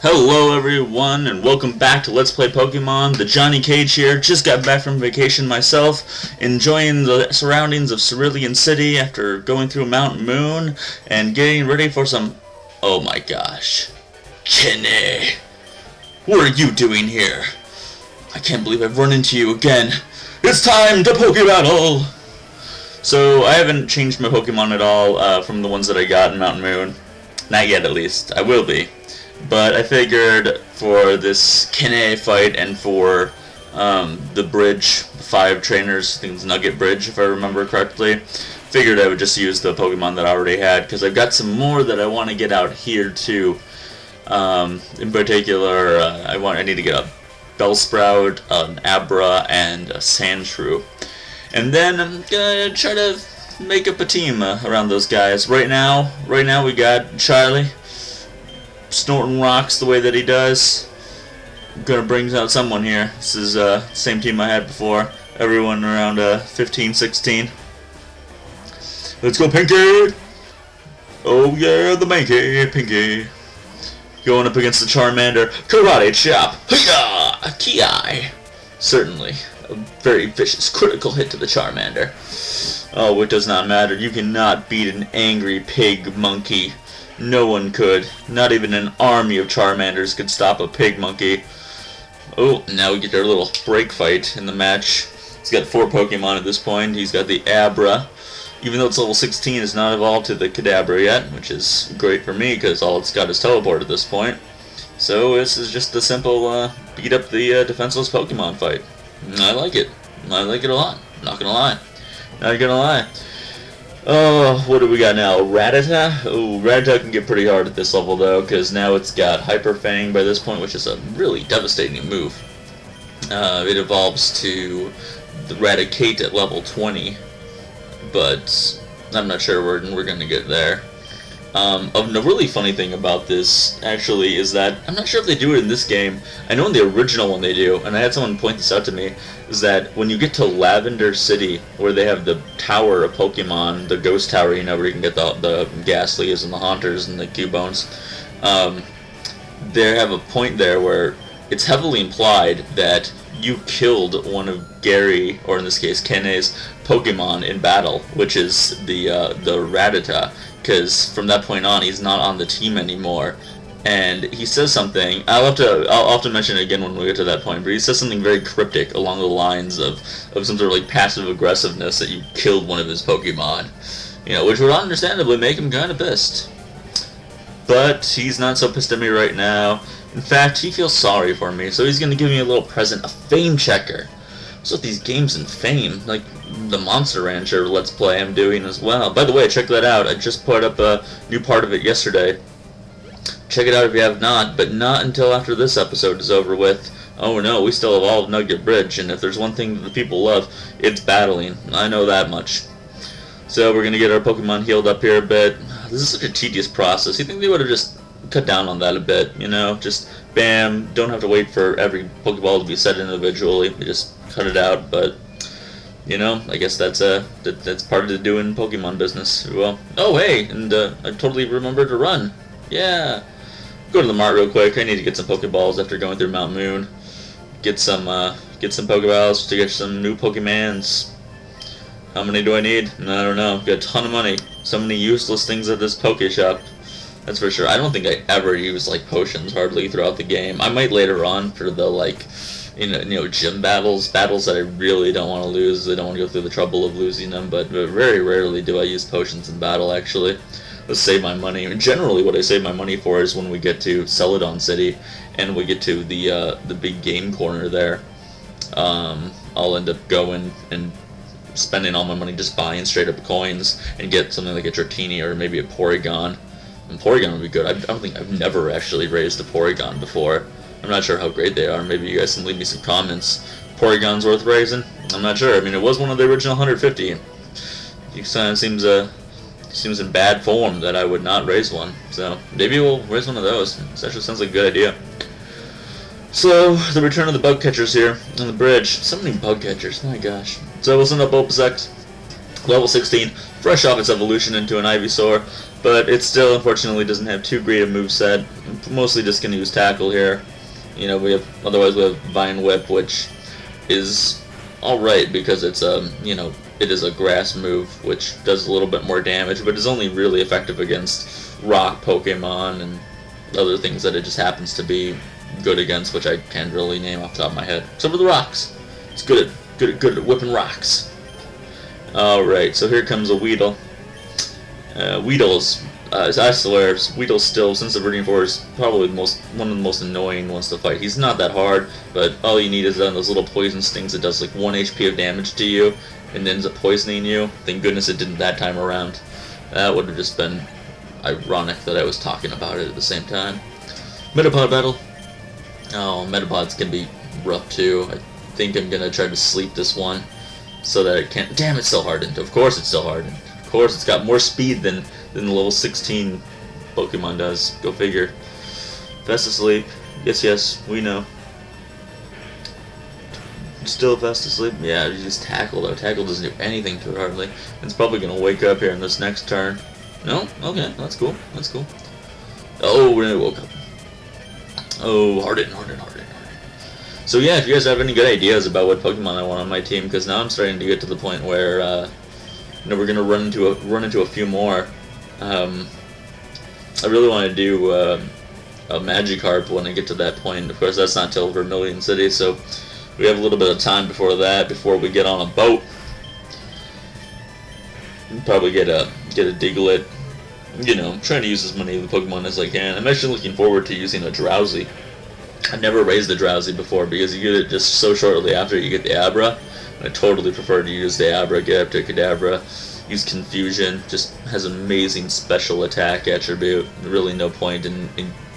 Hello everyone, and welcome back to Let's Play Pokemon. The Johnny Cage here. Just got back from vacation myself, enjoying the surroundings of Cerulean City after going through Mount Moon, and getting ready for some... Oh my gosh. Kenny! What are you doing here? I can't believe I've run into you again. It's time to Poke Battle! So, I haven't changed my Pokemon at all from the ones that I got in Mount Moon. Not yet, at least. I will be. But I figured for this Kenny fight and for the bridge, 5 trainers, I think it's Nugget Bridge if I remember correctly, figured I would just use the Pokemon that I already had, because I've got some more that I want to get out here too. In particular, I need to get a Bellsprout, an Abra, and a Sandshrew. And then I'm gonna try to make up a team around those guys. Right now we got Charlie snorting rocks the way that he does. I'm gonna bring out someone here. This is the same team I had before. Everyone around 15, 16. Let's go, Pinky! Oh yeah, the Mankey, Pinky. Going up against the Charmander. Karate Chop! Hiya! Ki! Certainly. A very vicious critical hit to the Charmander. Oh, it does not matter. You cannot beat an angry pig monkey. No one could. Not even an army of Charmanders could stop a pig monkey. Oh, now we get our little break fight in the match. He's got 4 Pokemon at this point. He's got the Abra. Even though it's level 16, it's not evolved to the Kadabra yet, which is great for me because all it's got is Teleport at this point. So this is just a simple beat up the defenseless Pokemon fight. I like it. I like it a lot. Not gonna lie. Not gonna lie. Oh, what do we got now? Rattata? Oh, Rattata can get pretty hard at this level, though, because now it's got Hyper Fang by this point, which is a really devastating move. It evolves to the Raticate at level 20, but I'm not sure we're going to get there. The really funny thing about this, actually, is that I'm not sure if they do it in this game. I know in the original one they do, and I had someone point this out to me, is that when you get to Lavender City, where they have the tower of Pokemon, the ghost tower, you know, where you can get the Ghastlies and the Haunters and the Cubones, they have a point there where it's heavily implied that you killed one of Gary, or in this case Kenny's, Pokemon in battle, which is the Rattata. Because from that point on, he's not on the team anymore, and he says something. I'll have to mention it again when we get to that point. But he says something very cryptic along the lines of some sort of like passive aggressiveness that you killed one of his Pokemon, you know, which would understandably make him kind of pissed. But he's not so pissed at me right now. In fact, he feels sorry for me, so he's gonna give me a little present, a Fame Checker. What's with these games and Fame? Like the Monster Rancher Let's Play I'm doing as well. By the way, check that out. I just put up a new part of it yesterday. Check it out if you have not, but not until after this episode is over with. Oh no, we still evolved Nugget Bridge, and if there's one thing that the people love, it's battling. I know that much. So we're gonna get our Pokemon healed up here a bit. This is such a tedious process. You think they would have just cut down on that a bit, you know? Just bam, don't have to wait for every Pokeball to be set individually. You just cut it out, but you know, I guess that's part of the doing Pokemon business. Well, oh hey, and I totally remembered to run. Yeah, go to the mart real quick. I need to get some Pokeballs after going through Mount Moon. Get some Pokeballs to get some new Pokemans. How many do I need? I don't know. Got a ton of money. So many useless things at this Poke Shop. That's for sure. I don't think I ever use like potions hardly throughout the game. I might later on for the like, you know, gym battles that I really don't want to lose. I don't want to go through the trouble of losing them. But very rarely do I use potions in battle. Actually, let's save my money. Generally, what I save my money for is when we get to Celadon City and we get to the big game corner there. I'll end up going and spending all my money just buying straight up coins and get something like a Dratini or maybe a Porygon. And Porygon would be good. I don't think I've never actually raised a Porygon before. I'm not sure how great they are. Maybe you guys can leave me some comments. Porygon's worth raising? I'm not sure. I mean, it was one of the original 150. It seems in bad form that I would not raise one. So maybe we'll raise one of those. This actually sounds like a good idea. So, the return of the bug catchers here on the bridge. So many bug catchers, my gosh. So we'll send up Bulbasaur, level 16, fresh off its evolution into an Ivysaur, but it still unfortunately doesn't have too great a moveset. mostly just going to use Tackle here. You know, otherwise we have Vine Whip, which is alright because it's you know, it is a grass move, which does a little bit more damage, but is only really effective against rock Pokemon and other things that it just happens to be good against, which I can't really name off the top of my head. Except for the rocks. It's good at whipping rocks. Alright, so here comes a Weedle. I swear, Weedle's still, since the Breeding Force, is probably one of the most annoying ones to fight. He's not that hard, but all you need is those little poison stings that does like 1 HP of damage to you, and ends up poisoning you. Thank goodness it didn't that time around. That would have just been ironic that I was talking about it at the same time. Metapod battle. Oh, Metapod's gonna be rough too. I think I'm gonna try to sleep this one so that it can't. Damn, it's still hardened. Of course it's still hardened. Of course it's got more speed than the level 16 Pokemon does. Go figure. Fast asleep. Yes, we know. Still fast asleep? Yeah, you just Tackle though. Tackle doesn't do anything to it hardly. It's probably gonna wake up here in this next turn. No? Okay, that's cool. That's cool. Oh, it woke up. Oh, harden. So yeah, if you guys have any good ideas about what Pokemon I want on my team, because now I'm starting to get to the point where you know, we're gonna run into a few more. I really want to do a Magikarp when I get to that point. Of course, that's not till Vermilion City, so we have a little bit of time before that, before we get on a boat. Probably get a Diglett. You know, trying to use as many of the Pokemon as I can. I'm actually looking forward to using a Drowsy. I've never raised the Drowsy before because you get it just so shortly after you get the Abra. I totally prefer to use the Abra, get up to Kadabra, use Confusion. Just has amazing special attack attribute. Really no point in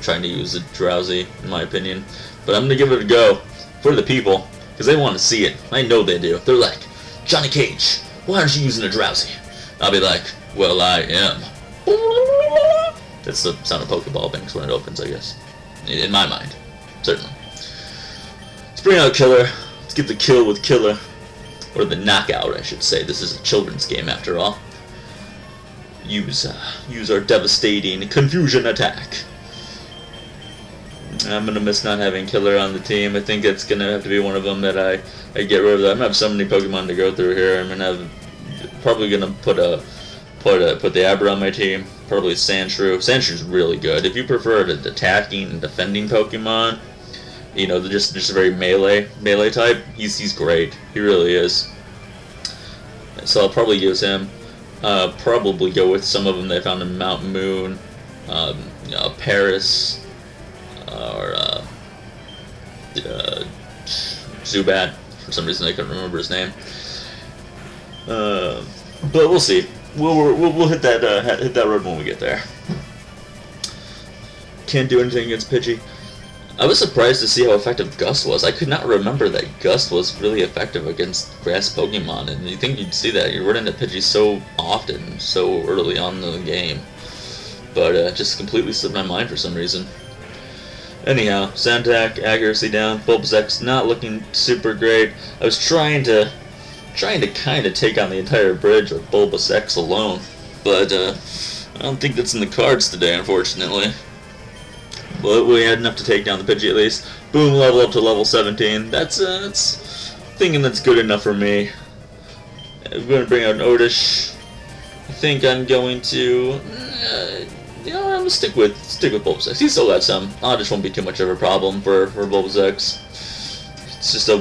trying to use a Drowsy, in my opinion. But I'm going to give it a go for the people because they want to see it. I know they do. They're like, Johnny Cage, why aren't you using a Drowsy? I'll be like, well, I am. That's the sound of Pokeball banks when it opens, I guess. In my mind. Certainly. Let's bring out Killer. Let's get the kill with Killer. Or the knockout, I should say. This is a children's game, after all. Use our devastating Confusion attack. I'm going to miss not having Killer on the team. I think it's going to have to be one of them that I get rid of. I'm going to have so many Pokemon to go through here. I'm going to have... Probably going to put the Abra on my team. Probably Sandshrew. Sandshrew's really good. If you prefer an attacking and defending Pokemon, you know, they're just a very melee type, he's great. He really is. So I'll probably use him. Probably go with some of them that I found in Mount Moon, you know, Paris, or Zubat. For some reason I couldn't remember his name. But we'll see. We'll hit that road when we get there. Can't do anything against Pidgey. I was surprised to see how effective Gust was. I could not remember that Gust was really effective against grass Pokemon, and you think you'd see that. You run into Pidgey so often, so early on in the game. But just completely slipped my mind for some reason. Anyhow, Sand Attack, accuracy down, Bulbasaur's not looking super great. I was trying to kind of take on the entire bridge with Bulbasaur alone, but I don't think that's in the cards today, unfortunately. But we had enough to take down the Pidgey at least. Boom, level up to level 17. That's thinking that's good enough for me. I'm going to bring out an Oddish. I think I'm going to, you know, I'm going to stick with Bulbasaur. He's still got some. Oddish won't be too much of a problem for Bulbasaur. It's just a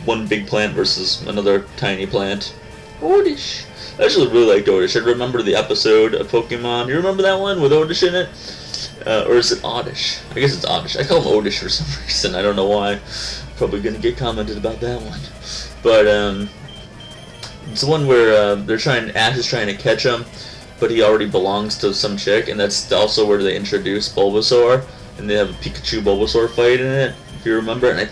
one big plant versus another tiny plant. Oddish. I actually really liked Oddish. I remember the episode of Pokemon. You remember that one with Oddish in it? Or is it Oddish? I guess it's Oddish. I call him Oddish for some reason. I don't know why. Probably gonna get commented about that one. But it's the one where Ash is trying to catch him, but he already belongs to some chick, and that's also where they introduce Bulbasaur, and they have a Pikachu Bulbasaur fight in it, if you remember. And I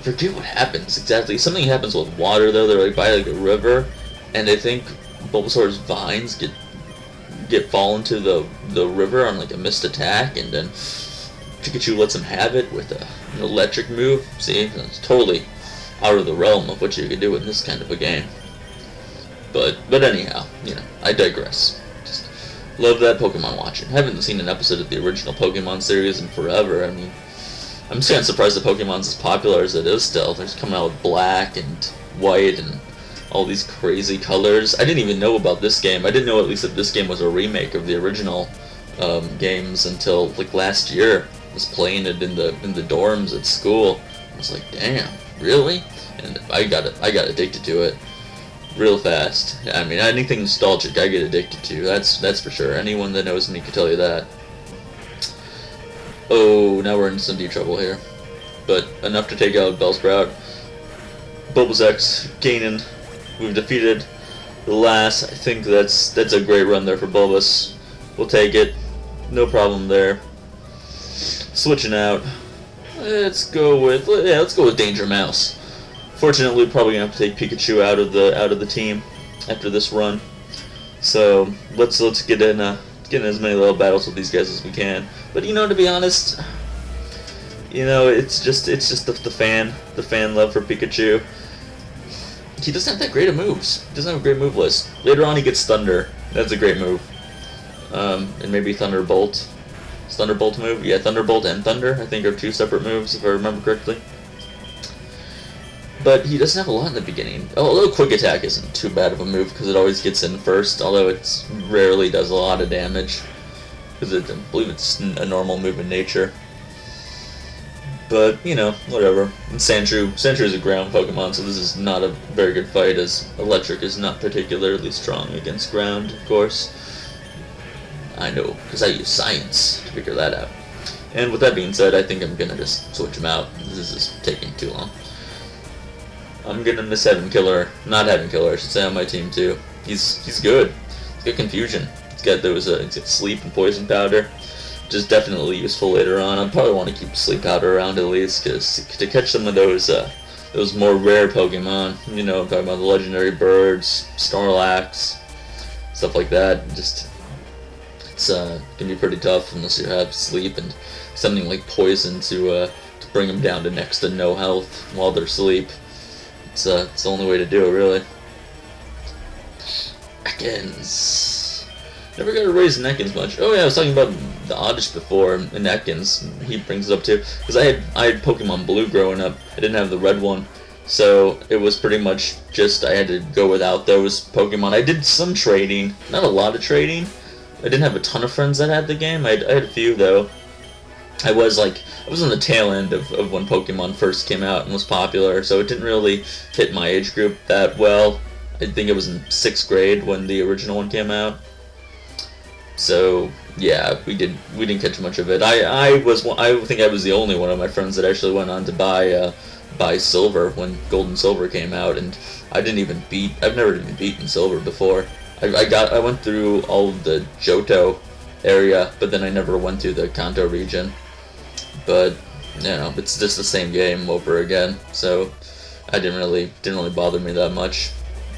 forget what happens exactly. Something happens with water though. They're like by like a river, and I think Bulbasaur's vines fall into the river on like a missed attack, and then Pikachu lets him have it with an electric move. See, it's totally out of the realm of what you could do in this kind of a game. But anyhow, you know, I digress. Just Love that Pokemon watching. Haven't seen an episode of the original Pokemon series in forever. I mean, I'm just kind of surprised that Pokemon's as popular as it is still. They're just coming out with black and white and all these crazy colors. I didn't even know about this game. I didn't know at least that this game was a remake of the original games until like last year. I was playing it in the dorms at school. I was like, damn, really? And I got addicted to it real fast. I mean, anything nostalgic I get addicted to. That's for sure. Anyone that knows me can tell you that. Oh, now we're in some deep trouble here. But enough to take out Bellsprout. Bulbasaur's gaining. We've defeated the last. I think that's a great run there for Bulbas. We'll take it. No problem there. Switching out. Let's go with Danger Mouse. Fortunately, we're probably gonna have to take Pikachu out of the team after this run. So let's get in as many little battles with these guys as we can. But to be honest, it's just the fan love for Pikachu. He doesn't have that great of moves. He doesn't have a great move list. Later on, he gets Thunder. That's a great move. And maybe Thunderbolt. Is Thunderbolt move? Yeah, Thunderbolt and Thunder, I think, are two separate moves, if I remember correctly. But he doesn't have a lot in the beginning. Although Quick Attack isn't too bad of a move, because it always gets in first, although it rarely does a lot of damage. Because I believe it's a normal move in nature. But, whatever. And Sandshrew is a ground Pokemon, so this is not a very good fight, as Electric is not particularly strong against ground, of course. I know, because I use science to figure that out. And with that being said, I think I'm going to just switch him out. This is taking too long. I'm going to miss not having Killer, I should say, on my team too. He's good. He's got Confusion. He's got those he's got Sleep and Poison Powder, which is definitely useful later on. I probably want to keep Sleep Powder around at least, because to catch some of those more rare Pokemon, I'm talking about the legendary birds, Snorlax, stuff like that. It's can be pretty tough unless you have Sleep and something like Poison to bring them down to next to no health while they're asleep. It's the only way to do it, really. Ekans. Never got to raise Ekans much. Oh yeah, I was talking about the Oddish before, and Ekans. He brings it up too. Because I had Pokemon Blue growing up. I didn't have the red one. So it was pretty much just I had to go without those Pokemon. I did some trading. Not a lot of trading. I didn't have a ton of friends that had the game. I had a few though. I was on the tail end of when Pokemon first came out and was popular, so it didn't really hit my age group that well. I think it was in 6th grade when the original one came out. So yeah, we didn't catch much of it. I think I was the only one of my friends that actually went on to buy Silver when Gold and Silver came out, and I've never even beaten Silver before. I went through all of the Johto area, but then I never went through the Kanto region. But it's just the same game over again, so I didn't really bother me that much.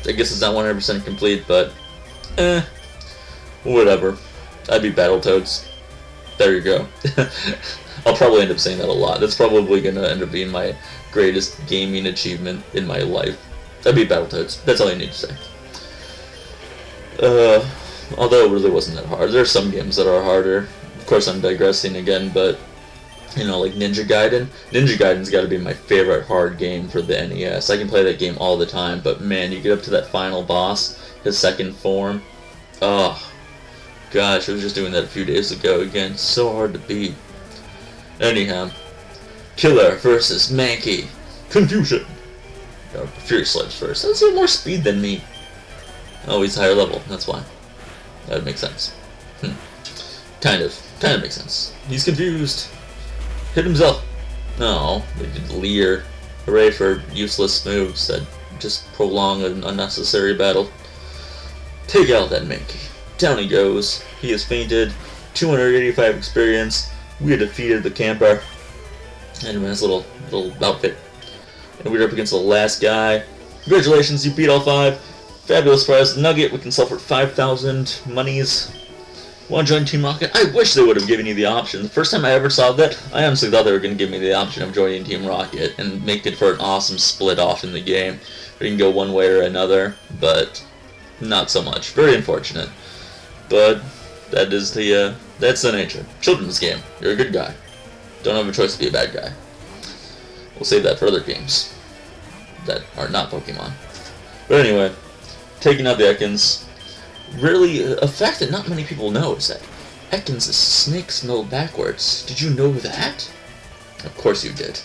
I guess it's not 100% complete, but whatever. I beat Battletoads. There you go. I'll probably end up saying that a lot. That's probably gonna end up being my greatest gaming achievement in my life. I beat Battletoads. That's all you need to say. Although it really wasn't that hard. There are some games that are harder. Of course, I'm digressing again, but like Ninja Gaiden. Ninja Gaiden's got to be my favorite hard game for the NES. I can play that game all the time, but man, you get up to that final boss, his second form. Oh, gosh, I was just doing that a few days ago again. So hard to beat. Anyhow, Killer versus Mankey. Confusion. Fury Sledge first. That's more speed than me. Oh, he's higher level. That's why. That would make sense. Kind of makes sense. He's confused. Hit himself. No, they did Leer. Hooray for useless moves that just prolong an unnecessary battle. Take out that Mankey. Down he goes. He has fainted. 285 experience. We have defeated the camper. And his little outfit. And we're up against the last guy. Congratulations, you beat all 5. Fabulous prize. Nugget, we can sell for 5,000 monies. Want to join Team Rocket? I wish they would have given you the option. The first time I ever saw that, I honestly thought they were going to give me the option of joining Team Rocket and make it for an awesome split off in the game. We can go one way or another, but not so much. Very unfortunate. But That is that's the nature. Children's game. You're a good guy. Don't have a choice to be a bad guy. We'll save that for other games that are not Pokemon. But anyway, taking out the Ekans. Really, a fact that not many people know is that Ekans is snake spelled backwards. Did you know that? Of course you did.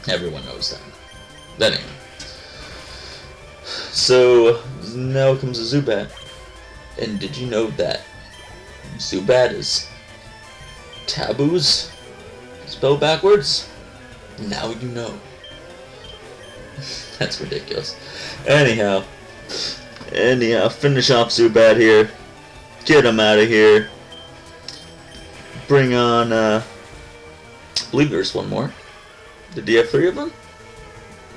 Everyone knows that. That ain't. So, now comes a Zubat. And did you know that Zubat is taboos spelled backwards? Now you know. That's ridiculous. Anyhow, finish off Zubat here. Get him out of here. Bring on, I believe there's one more. Did you have 3 of them?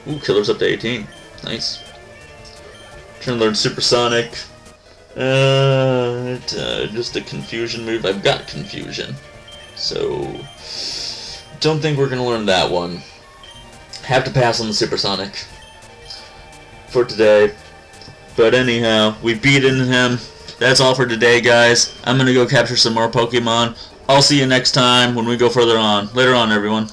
Ooh, killer's up to 18. Nice. Trying to learn Supersonic. Just a confusion move. I've got confusion. So, don't think we're going to learn that one. Have to pass on the Supersonic for today. But anyhow, we've beaten him. That's all for today, guys. I'm going to go capture some more Pokemon. I'll see you next time when we go further on. Later on, everyone.